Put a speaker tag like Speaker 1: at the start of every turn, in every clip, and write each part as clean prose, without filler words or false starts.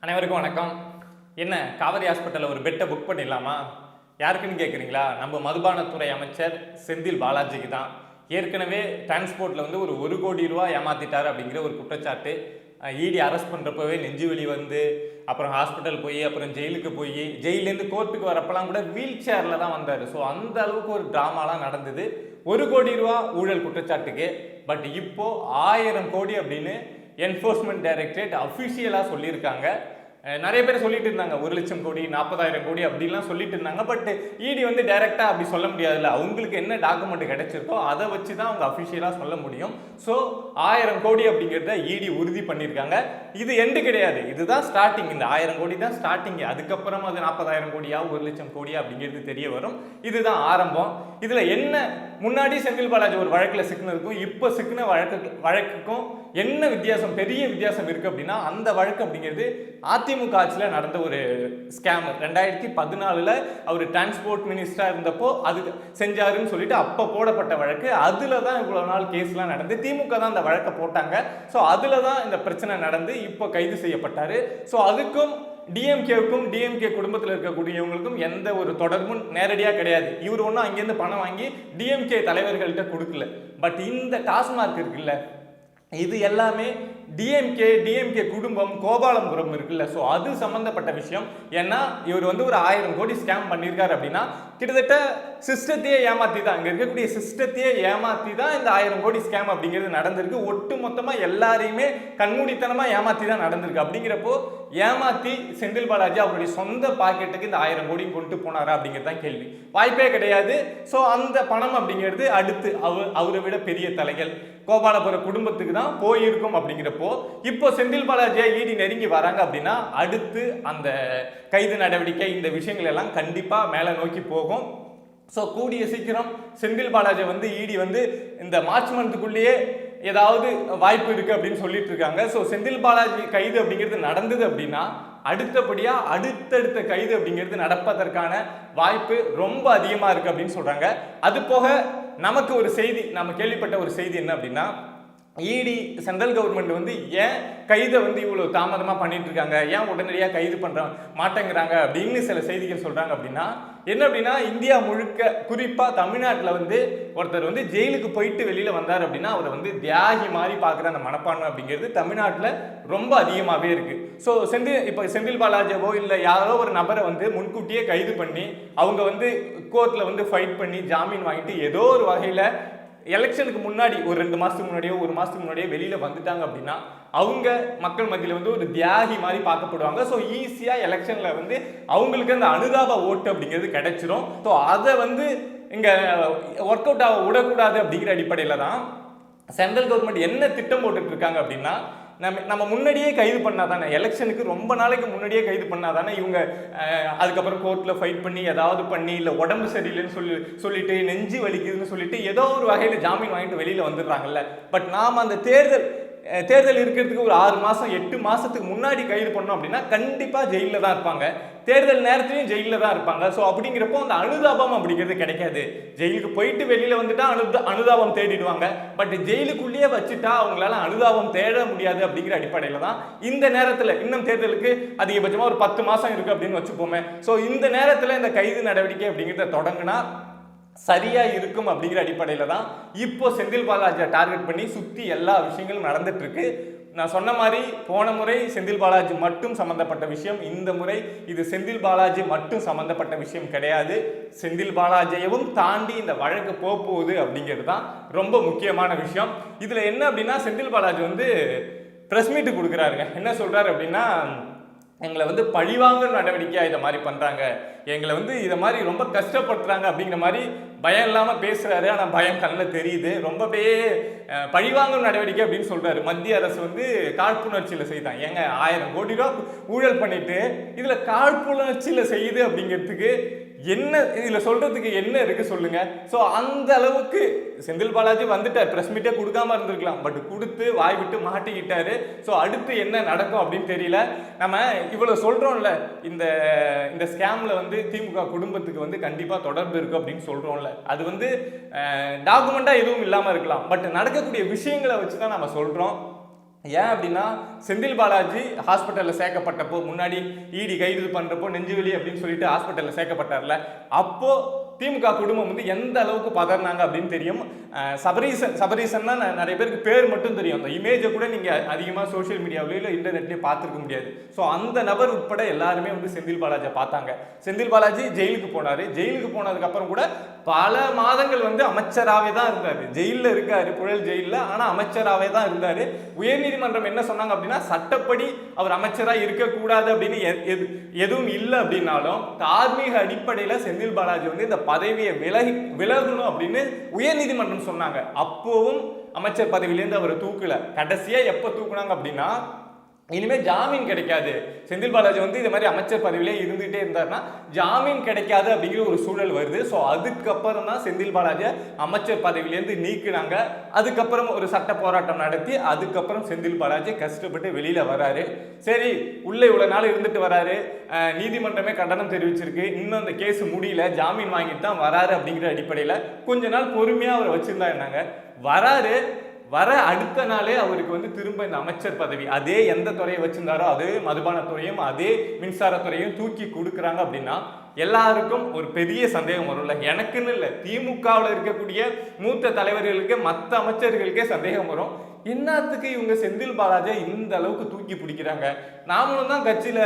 Speaker 1: அனைவருக்கும் வணக்கம். என்ன காவேரி ஹாஸ்பிட்டலில் ஒரு பெட்டை புக் பண்ணிடலாமா? யாருக்குன்னு கேட்குறீங்களா? நம்ம மதுபானத்துறை அமைச்சர் செந்தில் பாலாஜிக்கு தான். ஏற்கனவே டிரான்ஸ்போர்ட்டில் வந்து ஒரு 1 கோடி ரூபா ஏமாத்திட்டார் அப்படிங்கிற ஒரு குற்றச்சாட்டு. இடி அரெஸ்ட் பண்ணுறப்பவே நெஞ்சு வலி வந்து, அப்புறம் ஹாஸ்பிட்டல் போய், அப்புறம் ஜெயிலுக்கு போய், ஜெயிலேருந்து கோர்ட்டுக்கு வரப்பெல்லாம் கூட வீல் சேரில் தான் வந்தார். ஸோ அந்த அளவுக்கு ஒரு ட்ராமாலாம் நடந்தது 1 கோடி ரூபா ஊழல் குற்றச்சாட்டுக்கு. பட் இப்போ 1000 கோடி அப்படின்னு என்ஃபோர்ஸ்மெண்ட் டைரக்டரேட் அஃபிஷியலாக சொல்லியிருக்காங்க. நிறைய பேர் சொல்லிட்டு இருந்தாங்க 1,00,000 கோடி 40,000 கோடி அப்படின்லாம் சொல்லிட்டு இருந்தாங்க. பட் இடி வந்து டைரக்டா அப்படி சொல்ல முடியாதுல்ல. அவங்களுக்கு என்ன டாக்குமெண்ட் கிடைச்சிருக்கோ அதை வச்சு தான் அவங்க அஃபிஷியலாக சொல்ல முடியும். ஸோ 1000 கோடி அப்படிங்கிறத இடி உறுதி பண்ணியிருக்காங்க. இது எண்டு கிடையாது, இதுதான் ஸ்டார்டிங். இந்த 1000 கோடி தான் ஸ்டார்டிங். அதுக்கப்புறம் அது 40,000 கோடியா 1,00,000 கோடியா அப்படிங்கிறது தெரிய வரும். இதுதான் ஆரம்பம். இதுல என்ன முன்னாடி செந்தில் பாலாஜி ஒரு வழக்கில் சிக்கினதுக்கும் இப்போ சிக்கின வழக்குக்கும் என்ன வித்தியாசம், பெரிய வித்தியாசம் இருக்கு அப்படின்னா, அந்த வழக்கு அப்படிங்கிறது அதிமுக ஆட்சியில் நடந்த ஒரு ஸ்கேம். 2014 அவர் டிரான்ஸ்போர்ட் மினிஸ்டரா இருந்தப்போ அது செஞ்சாருன்னு சொல்லிட்டு அப்போ போடப்பட்ட வழக்கு. அதுல தான் இவ்வளவு நாள் கேஸ்லாம் நடந்து திமுக தான் அந்த வழக்கை போட்டாங்க. ஸோ அதுல தான் இந்த பிரச்சனை நடந்து இப்போ கைது செய்யப்பட்டாரு. ஸோ அதுக்கும் டிஎம்கேவுக்கும் டிஎம்கே குடும்பத்தில் இருக்கக்கூடியவங்களுக்கும் எந்த ஒரு தொடர்பும் நேரடியாக கிடையாது. இவர் ஒன்றும் அங்கேருந்து பணம் வாங்கி டிஎம்கே தலைவர்கள்ட்ட கொடுக்கல. பட் இந்த டாஸ்மார்க் இருக்குல்ல, இது எல்லாமே டிஎம்கே குடும்பம் கோபாலபுரம் இருக்குல்ல, ஸோ அது சம்பந்தப்பட்ட விஷயம். ஏன்னா இவர் வந்து ஒரு 1000 கோடி ஸ்கேம் பண்ணியிருக்காரு அப்படின்னா கிட்டத்தட்ட சிஸ்டத்தையே ஏமாத்தி தான், இங்கே இருக்கக்கூடிய சிஸ்டத்தையே ஏமாத்தி தான் இந்த 1000 கோடி ஸ்கேம் அப்படிங்கிறது நடந்திருக்கு. ஒட்டு மொத்தமாக எல்லாரையுமே கண்மூடித்தனமாக ஏமாத்தி தான் நடந்திருக்கு. அப்படிங்கிறப்போ ஏமாத்தி செந்தில் பாலாஜி அவருடைய சொந்த பாக்கெட்டுக்கு இந்த 1000 கோடி கொண்டு போனாரா அப்படிங்கிறது தான் கேள்வி. வாய்ப்பே கிடையாது. ஸோ அந்த பணம் அப்படிங்கிறது அடுத்து அவரை விட பெரிய தலைகள் கோபாலபுர குடும்பத்துக்கு தான் போயிருக்கும். அப்படிங்கிறப்போ இப்போ செந்தில் பாலாஜியா இடி நெருங்கி வராங்க அப்படின்னா அடுத்து அந்த கைது நடவடிக்கை இந்த விஷயங்கள் எல்லாம் கண்டிப்பா மேல நோக்கி போகும். ஸோ கூடிய சீக்கிரம் செந்தில் பாலாஜி வந்து இடி வந்து இந்த மார்ச் மந்த்துக்குள்ளேயே ஏதாவது வாய்ப்பு இருக்கு அப்படின்னு சொல்லிட்டு இருக்காங்க. ஸோ செந்தில் பாலாஜி கைது அப்படிங்கிறது நடந்தது அப்படின்னா அடுத்தபடியா அடுத்தடுத்த கைது அப்படிங்கிறது நடப்பதற்கான வாய்ப்பு ரொம்ப அதிகமா இருக்கு அப்படின்னு சொல்றாங்க. அது போக நமக்கு ஒரு செய்தி, நம்ம கேள்விப்பட்ட ஒரு செய்தி என்ன அப்படின்னா, இடி சென்ட்ரல் கவர்மெண்ட் வந்து ஏன் கைதை வந்து இவ்வளவு தாமதமா பண்ணிட்டு இருக்காங்க, ஏன் உடனடியாக கைது பண்ற மாட்டேங்கிறாங்க அப்படின்னு சில செய்திகள் சொல்றாங்க. அப்படின்னா என்ன அப்படின்னா, இந்தியா முழுக்க குறிப்பா தமிழ்நாட்டில் வந்து ஒருத்தர் வந்து ஜெயிலுக்கு போயிட்டு வெளியில வந்தார் அப்படின்னா அவரை வந்து தியாகி மாதிரி பார்க்குற அந்த மனப்பான்மை அப்படிங்கிறது தமிழ்நாட்டில் ரொம்ப அதிகமாகவே இருக்கு. ஸோ இப்போ செந்தில் பாலாஜியவோ இல்லை யாரோ ஒரு நபரை வந்து முன்கூட்டியே கைது பண்ணி அவங்க வந்து கோர்ட்டில் வந்து ஃபைட் பண்ணி ஜாமீன் வாங்கிட்டு ஏதோ ஒரு வகையில் எலெக்ஷனுக்கு முன்னாடி ஒரு 2 மாசத்துக்கு முன்னாடியோ 1 மாசத்துக்கு முன்னாடியோ வெளியில வந்துட்டாங்க அப்படின்னா அவங்க மக்கள் மத்தியில் வந்து ஒரு தியாகி மாதிரி பார்க்கப்படுவாங்க. ஸோ ஈஸியா எலெக்ஷன்ல வந்து அவங்களுக்கு அந்த அனுதாப ஓட்டு அப்படிங்கிறது கிடைச்சிரும். ஸோ அதை வந்து இங்க ஒர்க் அவுட் ஆக விடக்கூடாது அப்படிங்கிற அடிப்படையில தான் சென்ட்ரல் கவர்மெண்ட் என்ன திட்டம் போட்டுட்டு இருக்காங்க அப்படின்னா, நம்ம முன்னாடியே கைது பண்ணாதானே, எலெக்ஷனுக்கு ரொம்ப நாளைக்கு முன்னாடியே கைது பண்ணாதானே இவங்க அதுக்கப்புறம் கோர்ட்டில் ஃபைட் பண்ணி ஏதாவது பண்ணி இல்லை உடம்பு சரியில்லைன்னு சொல்லிட்டு நெஞ்சு வலிக்குதுன்னு சொல்லிட்டு ஏதோ ஒரு வகையில் ஜாமீன் வாங்கிட்டு வெளியில் வந்துடுறாங்கல்ல. பட் நாம் அந்த தேர்தல் இருக்கிறதுக்கு ஒரு 6 மாதம் 8 மாதத்துக்கு முன்னாடி கைது பண்ணோம் அப்படின்னா கண்டிப்பாக ஜெயிலில் தான் இருப்பாங்க. தேர்தல் நேரத்துலையும் ஜெயிலில் தான் இருப்பாங்க. ஸோ அப்படிங்கிறப்போ அந்த அனுதாபம் அப்படிங்கிறது கிடைக்காது. ஜெயிலுக்கு போயிட்டு வெளியில் வந்துட்டா அனுதாபம் தேடிடுவாங்க. பட் ஜெயிலுக்குள்ளேயே வச்சுட்டா அவங்களால அனுதாபம் தேட முடியாது. அப்படிங்கிற அடிப்படையில் தான் இந்த நேரத்தில், இன்னும் தேர்தலுக்கு அதிகபட்சமாக ஒரு 10 மாதம் இருக்குது அப்படின்னு வச்சுப்போமே. ஸோ இந்த நேரத்தில் இந்த கைது நடவடிக்கை அப்படிங்கிறத தொடங்கினா சரியா இருக்கும் அப்படிங்கிற அடிப்படையில தான் இப்போ செந்தில் பாலாஜியை டார்கெட் பண்ணி சுற்றி எல்லா விஷயங்களும் நடந்துட்டு இருக்கு. நான் சொன்ன மாதிரி போன முறை செந்தில் பாலாஜி மட்டும் சம்பந்தப்பட்ட விஷயம், இந்த முறை இது செந்தில் பாலாஜி மட்டும் சம்பந்தப்பட்ட விஷயம் கிடையாது. செந்தில் பாலாஜியவும் தாண்டி இந்த வழக்கு போகுது அப்படிங்கிறது தான் ரொம்ப முக்கியமான விஷயம். இதுல என்ன அப்படின்னா, செந்தில் பாலாஜி வந்து பிரஸ் மீட் கொடுக்குறாருங்க. என்ன சொல்றாரு அப்படின்னா, எங்களை வந்து பழிவாங்க நடவடிக்கையா இதை மாதிரி பண்றாங்க, எங்களை வந்து இதை மாதிரி ரொம்ப கஷ்டப்படுத்துறாங்க அப்படிங்கிற மாதிரி பயம் இல்லாமல் பேசுறாரு. ஆனால் பயம் கண்ணில் தெரியுது. ரொம்பவே பழிவாங்கும் நடவடிக்கை அப்படின்னு சொல்றாரு. மத்திய அரசு வந்து காழ்ப்புணர்ச்சியில் செய்தான். ஏங்க 1000 கோடி ரூபா ஊழல் பண்ணிட்டு இதுல காழ்ப்புணர்ச்சியில் செய்யுது அப்படிங்கிறதுக்கு என்ன, இதுல சொல்றதுக்கு என்ன இருக்கு சொல்லுங்க. ஸோ அந்த அளவுக்கு செந்தில் பாலாஜி வந்துட்டார். பிரஸ் மீட்டே கொடுக்காம இருந்திருக்கலாம், பட் கொடுத்து வாய் விட்டு மாட்டிக்கிட்டாரு. ஸோ அடுத்து என்ன நடக்கும் அப்படின்னு தெரியல. நம்ம இவ்வளவு சொல்றோம்ல, இந்த ஸ்கேம்ல வந்து திமுக குடும்பத்துக்கு வந்து கண்டிப்பா தொடர்பு இருக்கு அப்படின்னு சொல்றோம்ல, அது வந்து டாக்குமெண்டா எதுவும் இல்லாம இருக்கலாம், பட் நடக்கக்கூடிய விஷயங்களை வச்சுதான் நம்ம சொல்றோம். ஏன் அப்படின்னா செந்தில் பாலாஜி ஹாஸ்பிட்டலில் சேர்க்கப்பட்டப்போ, முன்னாடி இடி கைது பண்ணுறப்போ நெஞ்சுவலி அப்படின்னு சொல்லிட்டு ஹாஸ்பிட்டலில் சேர்க்கப்பட்டார்ல, அப்போ திமுக குடும்பம் வந்து எந்த அளவுக்கு பதறினாங்க அப்படின்னு தெரியும். சபரீசன்னா நிறைய பேருக்கு பேர் மட்டும் தெரியும், அந்த இமேஜை கூட நீங்கள் அதிகமாக சோஷியல் மீடியாவிலோ இல்லை இன்டர்நெட்லேயும் பார்த்துருக்க முடியாது. ஸோ அந்த நபர் உட்பட எல்லாருமே வந்து செந்தில் பாலாஜியை பார்த்தாங்க. செந்தில் பாலாஜி ஜெயிலுக்கு போனார். ஜெயிலுக்கு போனதுக்கப்புறம் கூட பல மாதங்கள் வந்து அமைச்சராகவே தான் இருந்தார். ஜெயிலில் இருக்காரு, புழல் ஜெயிலில், ஆனால் அமைச்சராகவே தான் இருந்தார். உயர்நீதிமன்றம் என்ன சொன்னாங்க அப்படின்னா, சட்டப்படி அவர் அமைச்சராக இருக்கக்கூடாது அப்படின்னு எதுவும் இல்லை அப்படின்னாலும் தார்மீக அடிப்படையில் செந்தில் பாலாஜி வந்து இந்த பதவியை விலகணும் அப்படின்னு உயர்நீதிமன்றம் சொன்னாங்க. அப்போவும் அமைச்சர் பதவியிலேருந்து அவர் தூக்கல. கடைசியா எப்ப தூக்குனாங்க அப்படின்னா, இனிமே ஜாமீன் கிடைக்காது, செந்தில் பாலாஜி வந்து இது மாதிரி அமைச்சர் பதவியிலே இருந்துகிட்டே இருந்தாருன்னா ஜாமீன் கிடைக்காது அப்படிங்கிற ஒரு சூழல் வருது. ஸோ அதுக்கப்புறம் தான் செந்தில் பாலாஜியை அமைச்சர் பதவியிலேருந்து நீக்கினாங்க. அதுக்கப்புறம் ஒரு சட்ட போராட்டம் நடத்தி அதுக்கப்புறம் செந்தில் பாலாஜி கஷ்டப்பட்டு வெளியில வராரு. சரி, உள்ள இவ்வளவு நாள் இருந்துட்டு வராரு, நீதிமன்றமே கண்டனம் தெரிவிச்சிருக்கு, இன்னும் அந்த கேஸ் முடியல, ஜாமீன் வாங்கிட்டு தான் வராரு அப்படிங்கிற அடிப்படையில் கொஞ்ச நாள் பொறுமையா அவரை வச்சிருந்தா என்னங்க, வராரு, வர அடுத்த நாளே அவருக்கு வந்து திரும்ப இந்த அமைச்சர் பதவி, அதே எந்த துறையை வச்சிருந்தாரோ அதே மதுபானத்துறையும் அதே மின்சாரத்துறையும் தூக்கி கொடுக்குறாங்க அப்படின்னா எல்லாருக்கும் ஒரு பெரிய சந்தேகம் வரும்ல. எனக்குன்னு இல்லை, திமுகவில் இருக்கக்கூடிய மூத்த தலைவர்களுக்கு மற்ற அமைச்சர்களுக்கே சந்தேகம் வரும். என்னத்துக்கு இவங்க செந்தில் பாலாஜியை இந்த அளவுக்கு தூக்கி பிடிக்கிறாங்க? நாமளும் தான் கட்சியில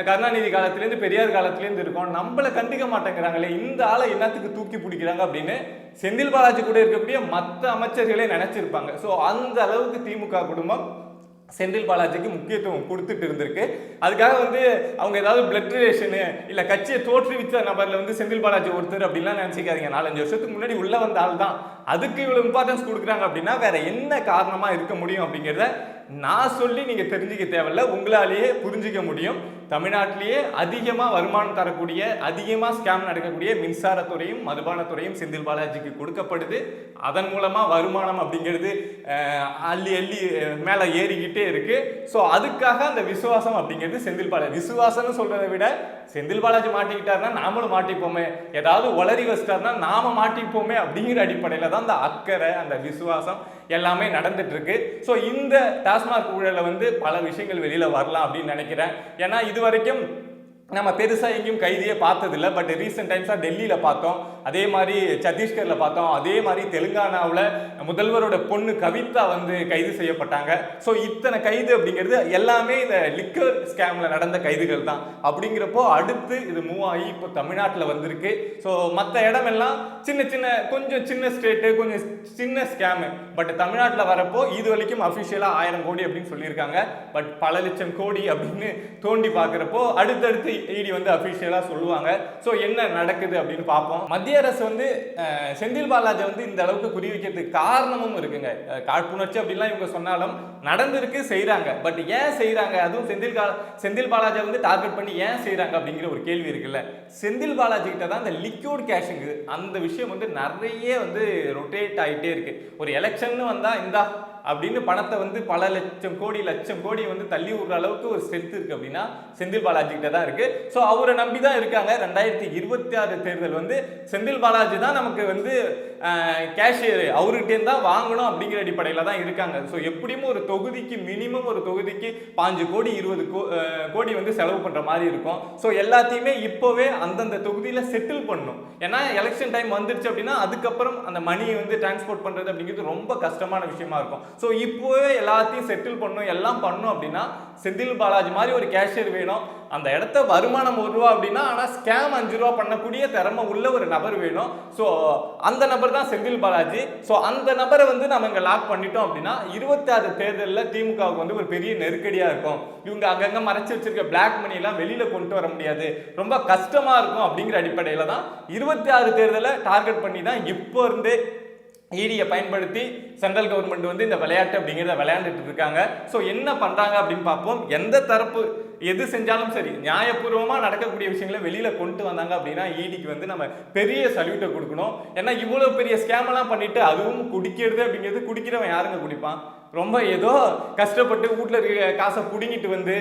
Speaker 1: கருணாநிதி காலத்திலேருந்து பெரியார் காலத்திலேருந்து இருக்கோம், நம்மளை கண்டுக்க மாட்டேங்கிறாங்களே, இந்த ஆளை என்னத்துக்கு தூக்கி பிடிக்கிறாங்க அப்படின்னு செந்தில் பாலாஜி கூட இருக்கக்கூடிய மற்ற அமைச்சர்களே நினைச்சிருப்பாங்க. ஸோ அந்த அளவுக்கு திமுக குடும்பம் செந்தில் பாலாஜிக்கு முக்கியத்துவம் கொடுத்துட்டு இருந்திருக்கு. அதுக்காக வந்து அவங்க ஏதாவது பிளட் ரிலேஷனு இல்லை கட்சியை தோற்றுவிச்ச நபர்ல வந்து செந்தில் பாலாஜி ஒருத்தர் அப்படின்லாம் நினைச்சிக்காதீங்க. 4-5 வருஷத்துக்கு முன்னாடி உள்ள வந்த ஆள் தான். அதுக்கு இவ்வளவு இம்பார்ட்டன்ஸ் கொடுக்குறாங்க அப்படின்னா வேற என்ன காரணமா இருக்க முடியும் அப்படிங்கிறத நான் சொல்லி நீங்க தெரிஞ்சுக்க தேவையில்ல, உங்களாலேயே புரிஞ்சிக்க முடியும். தமிழ்நாட்டிலேயே அதிகமாக வருமானம் தரக்கூடிய, அதிகமாக ஸ்கேம் நடக்கக்கூடிய மின்சாரத்துறையும் மதுபானத்துறையும் செந்தில் பாலாஜிக்கு கொடுக்கப்படுது. அதன் மூலமாக வருமானம் அப்படிங்கிறது அள்ளி அள்ளி மேலே ஏறிக்கிட்டே இருக்கு. ஸோ அதுக்காக அந்த விசுவாசம் அப்படிங்கிறது செந்தில் பாலாஜி, விசுவாசம்னு சொல்றதை விட செந்தில் பாலாஜி மாட்டிக்கிட்டாருன்னா நாமளும் மாட்டிப்போமே, ஏதாவது உளறி வச்சிட்டாருன்னா நாம மாட்டிப்போமே அப்படிங்கிற அடிப்படையில் தான் அந்த அக்கறை, அந்த விசுவாசம் எல்லாமே நடந்துட்டு இருக்கு. ஸோ இந்த டாஸ்மாக் ஊழல வந்து பல விஷயங்கள் வெளியில வரலாம் அப்படின்னு நினைக்கிறேன். ஏன்னா இது வரைக்கும் நம்ம பெருசா எங்கேயும் கைதியே பார்த்ததில்லை. பட் ரீசெண்ட் டைம்ஸாக டெல்லியில் பார்த்தோம், அதே மாதிரி சத்தீஸ்கரில் பார்த்தோம், அதே மாதிரி தெலுங்கானாவில் முதல்வரோட பொண்ணு கவிதா வந்து கைது செய்யப்பட்டாங்க. ஸோ இத்தனை கைது அப்படிங்கிறது எல்லாமே இந்த லிக்கர் ஸ்கேமில் நடந்த கைதுகள் தான். அப்படிங்கிறப்போ அடுத்து இது மூவ் ஆகி இப்போ தமிழ்நாட்டில் வந்திருக்கு. ஸோ மற்ற இடமெல்லாம் சின்ன சின்ன கொஞ்சம் சின்ன ஸ்டேட்டு, கொஞ்சம் சின்ன ஸ்கேமு. பட் தமிழ்நாட்டில் வரப்போ இது வரைக்கும் அஃபிஷியலாக 1000 கோடி அப்படின்னு சொல்லியிருக்காங்க. பட் பல லட்சம் கோடி அப்படின்னு தோண்டி பார்க்குறப்போ அடுத்தடுத்து இடி வந்து அபிஷியலா சொல்லுவாங்க. சோ என்ன நடக்குது அப்படின்னு பார்ப்போம். மத்திய அரசு வந்து செந்தில் பாலாஜி வந்து இந்த அளவுக்கு குறி வைக்கிறதுக்கு காரணமும் இருக்குங்க. காழ்ப்புணர்ச்சி அப்படின்லாம் இவங்க சொன்னாலும் நடந்திருக்கு, செய்யறாங்க. பட் ஏன் செய்யறாங்க, அதுவும் செந்தில் பாலாஜி வந்து டார்கெட் பண்ணி ஏன் செய்யறாங்க அப்படிங்கிற ஒரு கேள்வி இருக்குல்ல. செந்தில் பாலாஜி கிட்ட தான் இந்த லிக்விட் கேஷிங் அந்த விஷயம் வந்து நிறைய வந்து ரொட்டேட் ஆகிட்டே இருக்கு. ஒரு எலெக்ஷன் வந்தா இந்தா அப்படின்னு பணத்தை வந்து பல லட்சம் கோடி வந்து தள்ளி விடுற அளவுக்கு ஒரு ஸ்ட்ரென்த் இருக்கு அப்படின்னா செந்தில் பாலாஜி கிட்ட தான் இருக்கு. ஸோ அவரை நம்பி தான் இருக்காங்க. 2026 தேர்தல் வந்து செந்தில் பாலாஜி தான் நமக்கு வந்து கேஷியர், அவர்கிட்ட தான் வாங்கணும் அப்படிங்கிற அடிப்படையில் தான் இருக்காங்க. ஸோ எப்படியும் ஒரு தொகுதிக்கு மினிமம் ஒரு தொகுதிக்கு 5 கோடி 20 கோடி வந்து செலவு பண்ற மாதிரி இருக்கும். ஸோ எல்லாத்தையுமே இப்போவே அந்தந்த தொகுதியில் செட்டில் பண்ணணும். ஏன்னா எலெக்ஷன் டைம் வந்துருச்சு அப்படின்னா அதுக்கப்புறம் அந்த மணியை வந்து டிரான்ஸ்போர்ட் பண்றது அப்படிங்கிறது ரொம்ப கஷ்டமான விஷயமா இருக்கும். ஸோ இப்போவே எல்லாத்தையும் செட்டில் பண்ணணும், எல்லாம் பண்ணணும் அப்படின்னா செந்தில் பாலாஜி மாதிரி ஒரு கேஷியர் வேணும். அந்த இடத்த வருமானம் 1 ரூபா அப்படின்னா ஆனால் ஸ்கேம் 5 ரூபா பண்ணக்கூடிய திறமை உள்ள ஒரு நபர் வேணும். ஸோ அந்த நபர் தான் செந்தில் பாலாஜி. ஸோ அந்த நபரை வந்து நம்ம இங்கே லாக் பண்ணிட்டோம் அப்படின்னா 26 தேர்தலில் திமுகவுக்கு வந்து ஒரு பெரிய நெருக்கடியாக இருக்கும். இவங்க அங்கங்கே மறைச்சு வச்சிருக்க பிளாக் மணி எல்லாம் வெளியில கொண்டு வர முடியாது, ரொம்ப கஷ்டமா இருக்கும். அப்படிங்கிற அடிப்படையில் தான் 26 தேர்தலை டார்கெட் பண்ணி தான் இப்போ இருந்தே ஈடியை பயன்படுத்தி சென்ட்ரல் கவர்மெண்ட் வந்து இந்த விளையாட்டு அப்படிங்கிறத விளையாண்டுட்டு இருக்காங்க. ஸோ என்ன பண்றாங்க அப்படின்னு பார்ப்போம். எந்த தரப்பு எது செஞ்சாலும் சரி நியாயபூர்வமாக நடக்கக்கூடிய விஷயங்களை வெளியில கொண்டு வந்தாங்க அப்படின்னா ஈடிக்கு வந்து நம்ம பெரிய சல்யூட்டை கொடுக்கணும். ஏன்னா இவ்வளவு பெரிய ஸ்கேம் எல்லாம் பண்ணிட்டு அதுவும் குடிக்கிறது அப்படிங்கிறது, குடிக்கிறவன் யாருங்க குடிப்பான்? ரொம்ப ஏதோ கஷ்டப்பட்டு வீட்டில் இருக்க காசை புடுங்கிட்டு வந்து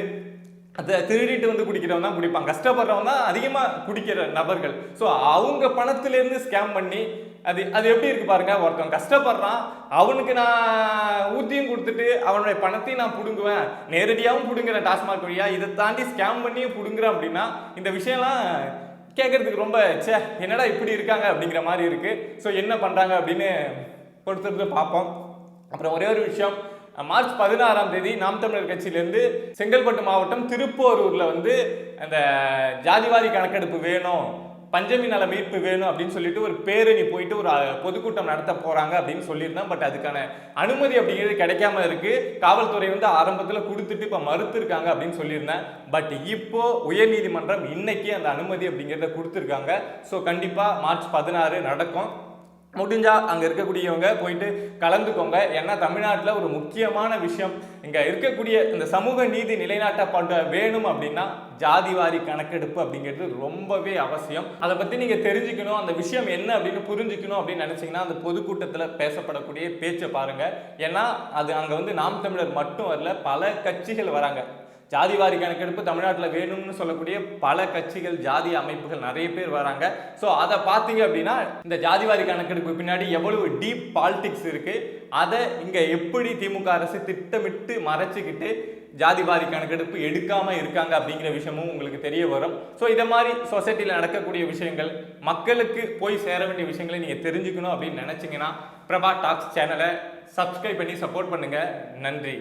Speaker 1: அதை திருடிட்டு வந்து குடிக்கிறவன் தான் குடிப்பான், கஷ்டப்படுறவன் தான் அதிகமாக குடிக்கிற நபர்கள். ஸோ அவங்க பணத்திலேருந்து ஸ்கேம் பண்ணி அது அது எப்படி இருக்கு பாருங்க. ஒருத்தன் கஷ்டப்படுறான், அவனுக்கு நான் ஊத்தியும் கொடுத்துட்டு அவனுடைய பணத்தையும் நான் பிடுங்குவேன், நேரடியாகவும் பிடுங்குறேன் டாஸ்மாக் வழியா, இதை தாண்டி ஸ்கேம் பண்ணியும் பிடுங்குறேன் அப்படின்னா இந்த விஷயம்லாம் கேட்கறதுக்கு ரொம்ப ச்சே என்னடா இப்படி இருக்காங்க அப்படிங்கிற மாதிரி இருக்கு. ஸோ என்ன பண்றாங்க அப்படின்னு பொறுத்திருந்து பார்ப்போம். அப்புறம் ஒரே ஒரு விஷயம், மார்ச் 16ஆம் தேதி நாம் தமிழர் கட்சியிலேருந்து செங்கல்பட்டு மாவட்டம் திருப்போரூரில் வந்து அந்த ஜாதிவாரி கணக்கெடுப்பு வேணும், பஞ்சமி நல மீட்பு வேணும் அப்படின்னு சொல்லிட்டு ஒரு பேரணி போயிட்டு ஒரு பொதுக்கூட்டம் நடத்த போறாங்க அப்படின்னு சொல்லியிருந்தேன். பட் அதுக்கான அனுமதி அப்படிங்கிறது கிடைக்காம இருக்கு. காவல்துறை வந்து ஆரம்பத்தில் கொடுத்துட்டு இப்போ மறுத்திருக்காங்க அப்படின்னு சொல்லியிருந்தேன். பட் இப்போ உயர்நீதிமன்றம் இன்னைக்கு அந்த அனுமதி அப்படிங்கிறத கொடுத்துருக்காங்க. ஸோ கண்டிப்பாக மார்ச் 16 நடக்கும். முடிஞ்சா அங்கே இருக்கக்கூடியவங்க போயிட்டு கலந்துக்கோங்க. ஏன்னா தமிழ்நாட்டில் ஒரு முக்கியமான விஷயம், இங்கே இருக்கக்கூடிய இந்த சமூக நீதி நிலைநாட்டப்பட வேணும் அப்படின்னா ஜாதிவாரி கணக்கெடுப்பு அப்படிங்கிறது ரொம்பவே அவசியம். அதை பற்றி நீங்கள் தெரிஞ்சுக்கணும், அந்த விஷயம் என்ன அப்படின்னு புரிஞ்சுக்கணும் அப்படின்னு நினச்சிங்கன்னா அந்த பொதுக்கூட்டத்தில் பேசப்படக்கூடிய பேச்சை பாருங்கள். ஏன்னா அது அங்கே வந்து நாம் தமிழர் மட்டும் வரல, பல கட்சிகள் வராங்க. ஜாதிவாரி கணக்கெடுப்பு தமிழ்நாட்டில் வேணும்னு சொல்லக்கூடிய பல கட்சிகள், ஜாதி அமைப்புகள் நிறைய பேர் வராங்க. ஸோ அதை பார்த்தீங்க அப்படின்னா இந்த ஜாதிவாரி கணக்கெடுப்பு பின்னாடி எவ்வளவு டீப் பாலிடிக்ஸ் இருக்கு, அதை இங்கே எப்படி திமுக அரசு திட்டமிட்டு மறைச்சிக்கிட்டு ஜாதிவாரி கணக்கெடுப்பு எடுக்காம இருக்காங்க அப்படிங்கிற விஷயமும் உங்களுக்கு தெரிய வரும். ஸோ இதை மாதிரி சொசைட்டியில் நடக்கக்கூடிய விஷயங்கள், மக்களுக்கு போய் சேர வேண்டிய விஷயங்களை நீங்கள் தெரிஞ்சுக்கணும் அப்படின்னு நினச்சிங்கன்னா பிரபா டாக்ஸ் சேனலை சப்ஸ்கிரைப் பண்ணி சப்போர்ட் பண்ணுங்க. நன்றி.